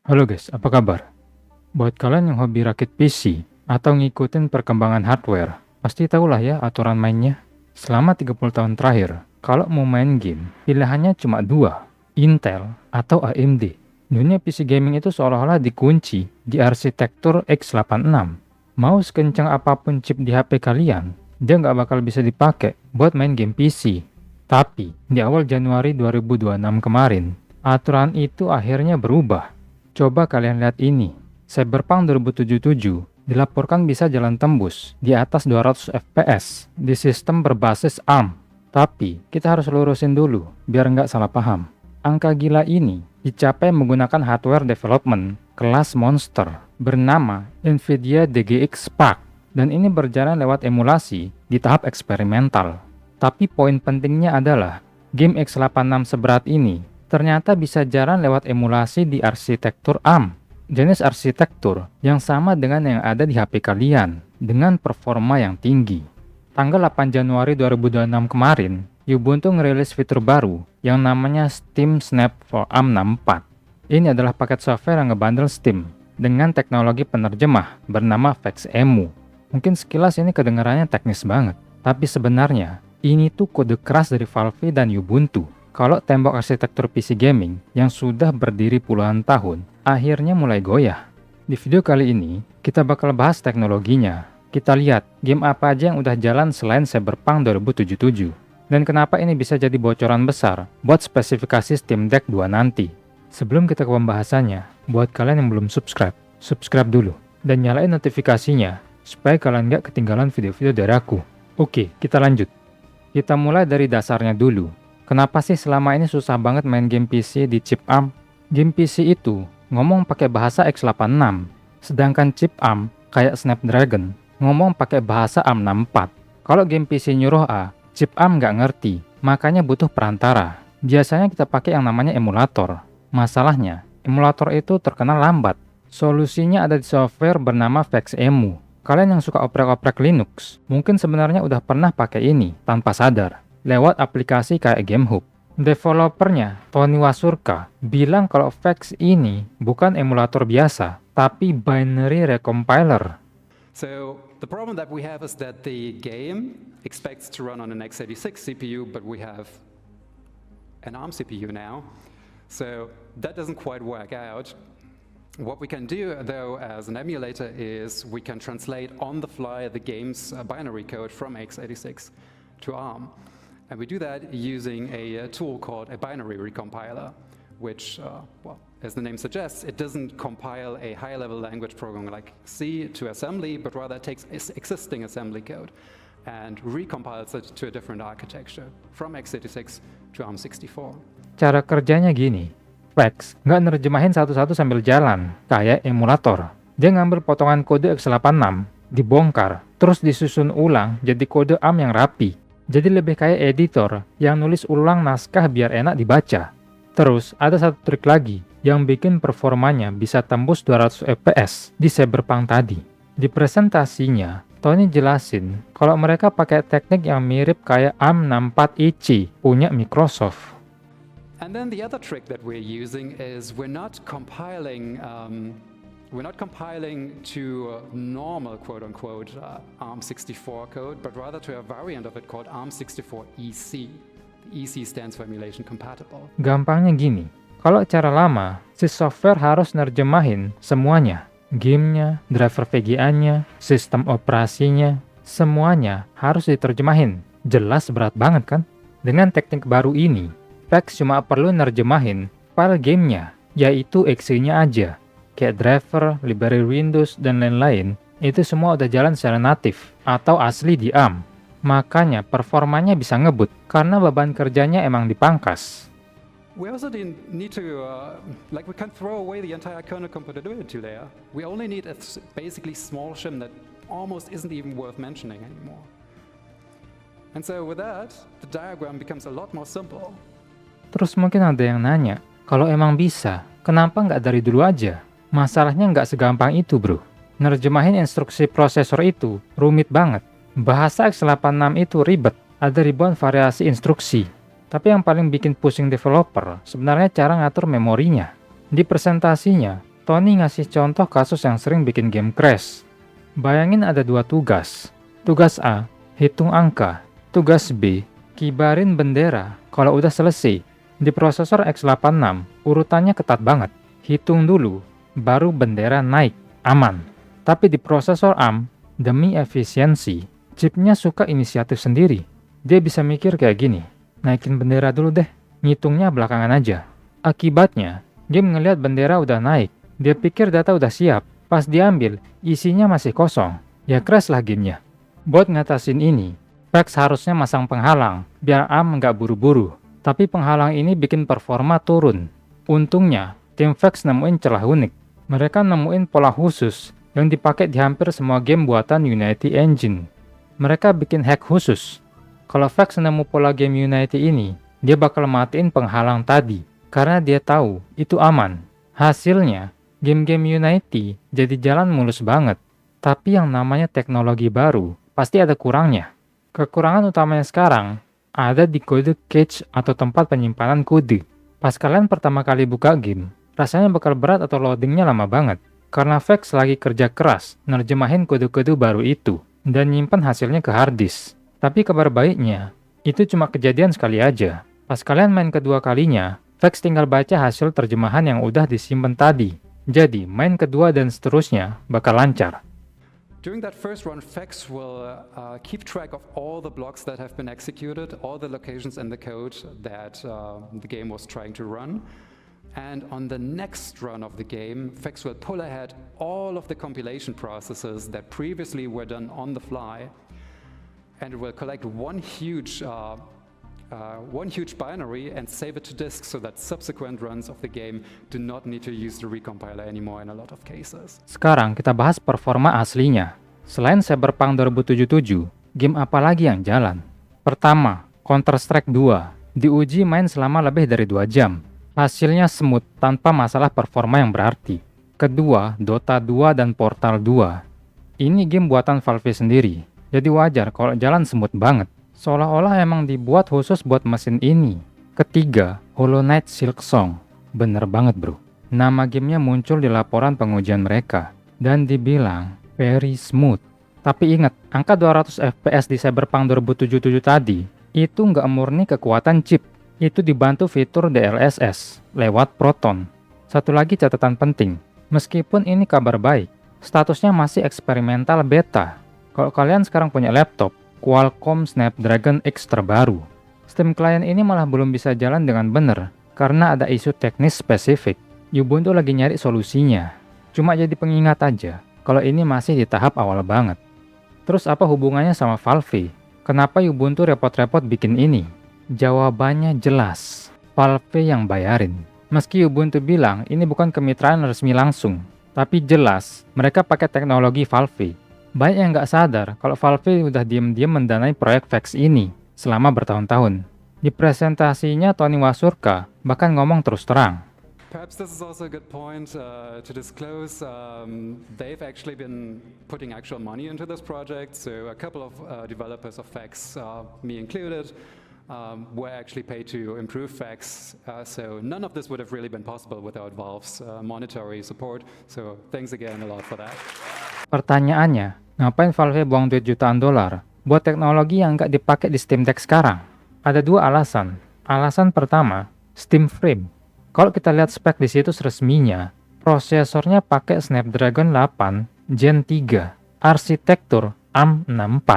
Halo guys, apa kabar? Buat kalian yang hobi rakit PC atau ngikutin perkembangan hardware, pasti tahulah ya aturan mainnya. Selama 30 tahun terakhir, kalau mau main game, pilihannya cuma dua, Intel atau AMD. Dunia PC gaming itu seolah-olah dikunci di arsitektur x86. Mau sekencang apapun chip di HP kalian, dia nggak bakal bisa dipakai buat main game PC. Tapi, di awal Januari 2026 kemarin, aturan itu akhirnya berubah. Coba kalian lihat ini. Cyberpunk 2077 dilaporkan bisa jalan tembus di atas 200 FPS di sistem berbasis ARM. Tapi, kita harus lurusin dulu biar nggak salah paham. Angka gila ini dicapai menggunakan hardware development kelas monster bernama NVIDIA DGX Spark, dan ini berjalan lewat emulasi di tahap eksperimental. Tapi poin pentingnya adalah game x86 seberat ini ternyata bisa jalan lewat emulasi di arsitektur ARM, jenis arsitektur yang sama dengan yang ada di HP kalian, dengan performa yang tinggi. Tanggal 8 Januari 2026 kemarin, Ubuntu ngerilis fitur baru yang namanya Steam Snap for ARM 64. Ini adalah paket software yang ngebundle Steam dengan teknologi penerjemah bernama VexEmu. Mungkin sekilas ini kedengarannya teknis banget, tapi sebenarnya ini tuh kode keras dari Valve dan Ubuntu. Kalau tembok arsitektur PC gaming yang sudah berdiri puluhan tahun akhirnya mulai goyah. Di video kali ini, kita bakal bahas teknologinya. Kita lihat game apa aja yang udah jalan selain Cyberpunk 2077. Dan kenapa ini bisa jadi bocoran besar buat spesifikasi Steam Deck 2 nanti. Sebelum kita ke pembahasannya, buat kalian yang belum subscribe, subscribe dulu. Dan nyalain notifikasinya, supaya kalian gak ketinggalan video-video dari aku. Oke, kita lanjut. Kita mulai dari dasarnya dulu. Kenapa sih selama ini susah banget main game PC di chip ARM? Game PC itu ngomong pakai bahasa x86, sedangkan chip ARM kayak Snapdragon ngomong pakai bahasa ARM 64. Kalau game PC nyuruh A, chip ARM nggak ngerti, makanya butuh perantara. Biasanya kita pakai yang namanya emulator. Masalahnya, emulator itu terkenal lambat. Solusinya ada di software bernama VexEmu. Kalian yang suka oprek-oprek Linux, mungkin sebenarnya udah pernah pakai ini tanpa sadar lewat aplikasi kayak GameHub. Developernya, Tony Wasurka, bilang kalau Vex ini bukan emulator biasa, tapi binary recompiler. So the problem that we have is that the game expects to run on an x86 CPU, but we have an ARM CPU now. So that doesn't quite work out. What we can do, though, as an emulator is we can translate on the fly the game's binary code from x86 to ARM. And we do that using a tool called a binary recompiler, which, well, as the name suggests, it doesn't compile a high-level language program like C to assembly, but rather takes existing assembly code and recompiles it to a different architecture from x86 to ARM64. Cara kerjanya gini, Vex nggak nerjemahin satu-satu sambil jalan, kayak emulator. Dia ngambil potongan kode x86, dibongkar, terus disusun ulang jadi kode ARM yang rapi. Jadi lebih kayak editor yang nulis ulang naskah biar enak dibaca. Terus ada satu trik lagi yang bikin performanya bisa tembus 200 FPS di Cyberpunk tadi. Di presentasinya, Tony jelasin kalau mereka pakai teknik yang mirip kayak ARM 64IC punya Microsoft. And then the other trick that we're using is we're not compiling to normal quote-unquote ARM64 code, but rather to a variant of it called ARM64EC. EC stands for Emulation Compatible. Gampangnya gini, kalau cara lama, si software harus nerjemahin semuanya. Gamenya, driver VGA-nya, sistem operasinya, semuanya harus diterjemahin. Jelas berat banget kan? Dengan teknik baru ini, Vex cuma perlu nerjemahin file gamenya, yaitu exe-nya aja. Kayak driver, library Windows, dan lain-lain, itu semua udah jalan secara natif atau asli di ARM. Makanya performanya bisa ngebut karena beban kerjanya emang dipangkas. We also need to, we can throw away the entire kernel compatibility layer. We only need a basically small shim that almost isn't even worth mentioning anymore. And so with that, the diagram becomes a lot more simple. Terus mungkin ada yang nanya, kalau emang bisa, kenapa nggak dari dulu aja? Masalahnya nggak segampang itu, bro. Nerjemahin instruksi prosesor itu rumit banget. Bahasa x86 itu ribet, ada ribuan variasi instruksi. Tapi yang paling bikin pusing developer sebenarnya cara ngatur memorinya. Di presentasinya, Tony ngasih contoh kasus yang sering bikin game crash. Bayangin ada 2 tugas. Tugas A, hitung angka. Tugas B, kibarin bendera. Kalau udah selesai, di prosesor x86, urutannya ketat banget. Hitung dulu, baru bendera naik, aman. Tapi di prosesor ARM, demi efisiensi, chipnya suka inisiatif sendiri. Dia bisa mikir kayak gini, naikin bendera dulu deh, ngitungnya belakangan aja. Akibatnya, game ngelihat bendera udah naik, dia pikir data udah siap, pas diambil, isinya masih kosong. Ya crash lah gamenya. Buat ngatasin ini, PAX harusnya masang penghalang, biar ARM nggak buru-buru. Tapi penghalang ini bikin performa turun. Untungnya, tim PAX nemuin celah unik. Mereka nemuin pola khusus yang dipakai di hampir semua game buatan Unity Engine. Mereka bikin hack khusus. Kalau PAX nemu pola game Unity ini, dia bakal matiin penghalang tadi, karena dia tahu itu aman. Hasilnya, game-game Unity jadi jalan mulus banget. Tapi yang namanya teknologi baru, pasti ada kurangnya. Kekurangan utamanya sekarang, ada di kode cache atau tempat penyimpanan kode. Pas kalian pertama kali buka game, rasanya bakal berat atau loadingnya lama banget. Karena PAX lagi kerja keras nerjemahin kode-kode baru itu, dan nyimpan hasilnya ke harddisk. Tapi kabar baiknya, itu cuma kejadian sekali aja. Pas kalian main kedua kalinya, PAX tinggal baca hasil terjemahan yang udah disimpan tadi. Jadi, main kedua dan seterusnya bakal lancar. During that first run, PAX will keep track of all the blocks that have been executed, all the locations in the code that the game was trying to run. And on the next run of the game, PAX will pull ahead all of the compilation processes that previously were done on the fly, and it will collect one huge binary and save it to disk so that subsequent runs of the game do not need to use the recompiler anymore in a lot of cases. Sekarang kita bahas performa aslinya. Selain Cyberpunk 2077, game apa lagi yang jalan? Pertama, Counter-Strike 2. Diuji main selama lebih dari 2 jam. Hasilnya smooth tanpa masalah performa yang berarti. Kedua, Dota 2 dan Portal 2. Ini game buatan Valve sendiri, jadi wajar kalau jalan smooth banget. Seolah-olah emang dibuat khusus buat mesin ini. Ketiga, Hollow Knight Silksong. Bener banget bro. Nama gamenya muncul di laporan pengujian mereka, dan dibilang very smooth. Tapi ingat, angka 200 FPS di Cyberpunk 2077 tadi, itu nggak murni kekuatan chip. Itu dibantu fitur DLSS, lewat Proton. Satu lagi catatan penting, meskipun ini kabar baik, statusnya masih eksperimental beta. Kalau kalian sekarang punya laptop, Qualcomm Snapdragon X terbaru. Steam Client ini malah belum bisa jalan dengan benar karena ada isu teknis spesifik. Ubuntu lagi nyari solusinya. Cuma jadi pengingat aja, kalau ini masih di tahap awal banget. Terus apa hubungannya sama Valve? Kenapa Ubuntu repot-repot bikin ini? Jawabannya jelas, Valve yang bayarin. Meski Ubuntu bilang ini bukan kemitraan resmi langsung, tapi jelas mereka pakai teknologi Valve. Banyak yang nggak sadar kalau Valve udah diem-diem mendanai proyek PAX ini selama bertahun-tahun. Di presentasinya Tony Wasurka bahkan ngomong terus terang. Perhaps this is also a good point to disclose. They've actually been putting actual money into this project, so a couple of developers of PAX, me included, were actually paid to improve PAX, so none of this would have really been possible without Valve's monetary support, so thanks again a lot for that. Pertanyaannya, ngapain Valve buang duit jutaan dolar buat teknologi yang nggak dipakai di Steam Deck sekarang? Ada 2 alasan. Alasan pertama, Steam Frame. Kalau kita lihat spek di situs resminya, prosesornya pakai Snapdragon 8 Gen 3, arsitektur ARM64.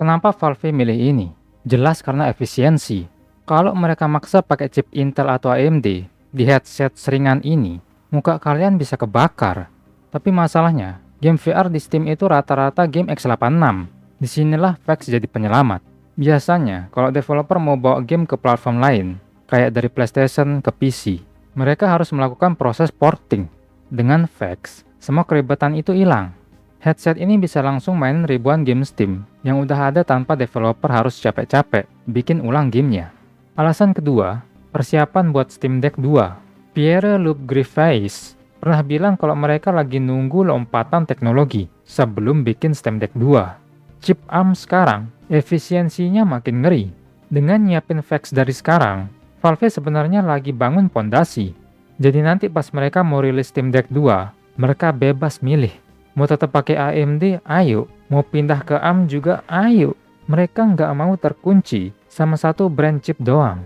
Kenapa Valve milih ini? Jelas karena efisiensi. Kalau mereka maksa pakai chip Intel atau AMD di headset seringan ini, muka kalian bisa kebakar. Tapi masalahnya, game VR di Steam itu rata-rata game x86. Disinilah PAX jadi penyelamat. Biasanya, kalau developer mau bawa game ke platform lain, kayak dari PlayStation ke PC, mereka harus melakukan proses porting. Dengan PAX, semua keribetan itu hilang. Headset ini bisa langsung main ribuan game Steam yang udah ada tanpa developer harus capek-capek bikin ulang gamenya. Alasan kedua, persiapan buat Steam Deck 2. Pierre-Luc Griffiths pernah bilang kalau mereka lagi nunggu lompatan teknologi sebelum bikin Steam Deck 2. Chip ARM sekarang, efisiensinya makin ngeri. Dengan nyiapin PAX dari sekarang, Valve sebenarnya lagi bangun pondasi. Jadi nanti pas mereka mau rilis Steam Deck 2, mereka bebas milih. Mau tetap pakai AMD, ayo. Mau pindah ke ARM juga, ayo. Mereka nggak mau terkunci sama satu brand chip doang.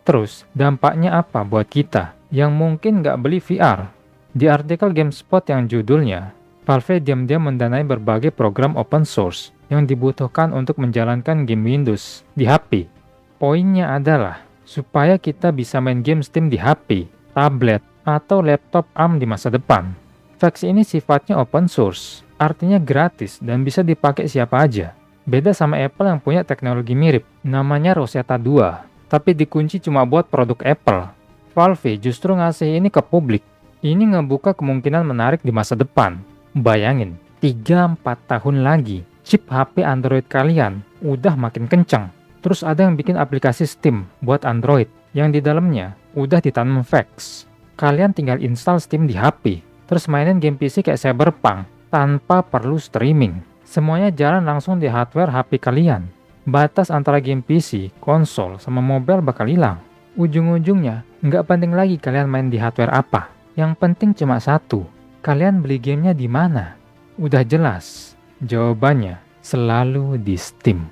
Terus, dampaknya apa buat kita yang mungkin nggak beli VR? Di artikel GameSpot yang judulnya, Valve diam-diam mendanai berbagai program open source yang dibutuhkan untuk menjalankan game Windows di HP. Poinnya adalah, supaya kita bisa main game Steam di HP, tablet, atau laptop ARM di masa depan. Vax ini sifatnya open source, artinya gratis dan bisa dipakai siapa aja. Beda sama Apple yang punya teknologi mirip, namanya Rosetta 2, tapi dikunci cuma buat produk Apple. Valve justru ngasih ini ke publik. Ini ngebuka kemungkinan menarik di masa depan. Bayangin, 3-4 tahun lagi, chip HP Android kalian udah makin kencang. Terus ada yang bikin aplikasi Steam buat Android, yang di dalamnya udah ditanam Vax. Kalian tinggal install Steam di HP, terus mainin game PC kayak Cyberpunk tanpa perlu streaming. Semuanya jalan langsung di hardware HP kalian. Batas antara game PC, konsol, sama mobile bakal hilang. Ujung-ujungnya, nggak penting lagi kalian main di hardware apa. Yang penting cuma satu, kalian beli gamenya di mana? Udah jelas, jawabannya selalu di Steam.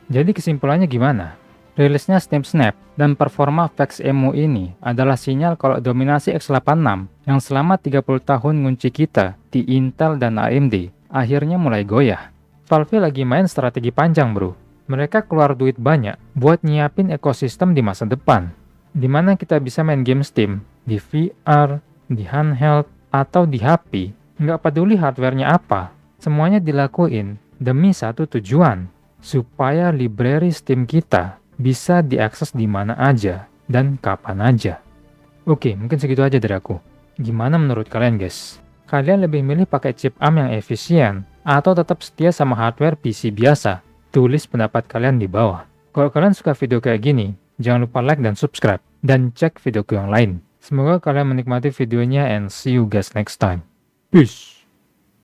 Jadi kesimpulannya gimana? Rilisnya Steam Snap dan performa Vax Emu ini adalah sinyal kalau dominasi x86 yang selama 30 tahun ngunci kita di Intel dan AMD akhirnya mulai goyah. Valve lagi main strategi panjang bro. Mereka keluar duit banyak buat nyiapin ekosistem di masa depan, dimana kita bisa main game Steam di VR, di handheld, atau di HP. Nggak peduli hardware-nya apa, semuanya dilakuin demi satu tujuan, supaya library Steam kita bisa diakses di mana aja dan kapan aja. Oke, mungkin segitu aja dari aku. Gimana menurut kalian guys? Kalian lebih milih pakai chip ARM yang efisien atau tetap setia sama hardware PC biasa? Tulis pendapat kalian di bawah. Kalau kalian suka video kayak gini, jangan lupa like dan subscribe, dan cek videoku yang lain. Semoga kalian menikmati videonya and see you guys next time. Peace!